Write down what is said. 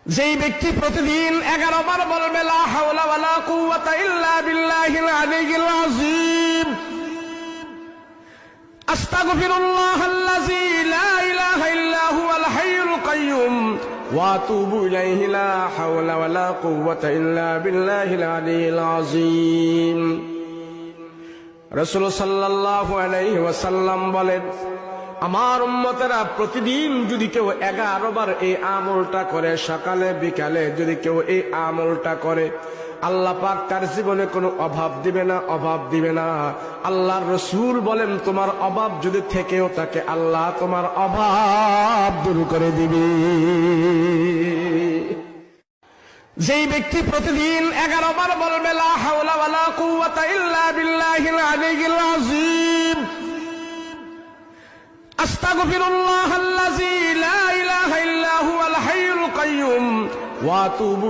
যেই ব্যক্তি প্রতিদিন 11 বার বলবে লা হাওলা ওয়ালা কুওয়াতা ইল্লা বিল্লাহিল আলিয়্যিল আযীম, আস্তাগফিরুল্লাহাল্লাযী লা ইলাহা ইল্লা হুয়াল হাইয়ুল কাইয়্যুম ওয়া আতুবু ইলাইহি লা হাওলা ওয়ালা কুওয়াতা ইল্লা বিল্লাহিল আলিয়্যিল আযীম। রাসূল সাল্লাল্লাহু আলাইহি ওয়াসাল্লাম বলেন, আমার উম্মতেরা প্রতিদিন যদি কেউ 11 বার এই আমলটা করে, সকালে বিকালে যদি কেউ এই আমলটা করে, আল্লাহ পাক তার জীবনে কোনো অভাব দিবে না, অভাব দিবে না। আল্লাহর রাসূল বলেন, তোমার অভাব যদি থেকেও থাকে, আল্লাহ তোমার অভাব দূর করে দিবে। যেই ব্যক্তি প্রতিদিন 11 বার বলবে লা হাওলা ওয়ালা কুওয়াতা ইল্লা বিল্লাহিল আলিয়্যিল আযীম, আস্তাগফিরুল্লাহাল্লাযী লা ইলাহা ইল্লা হুয়াল হাইয়ুল কাইয়্যুম ওয়া আতুবু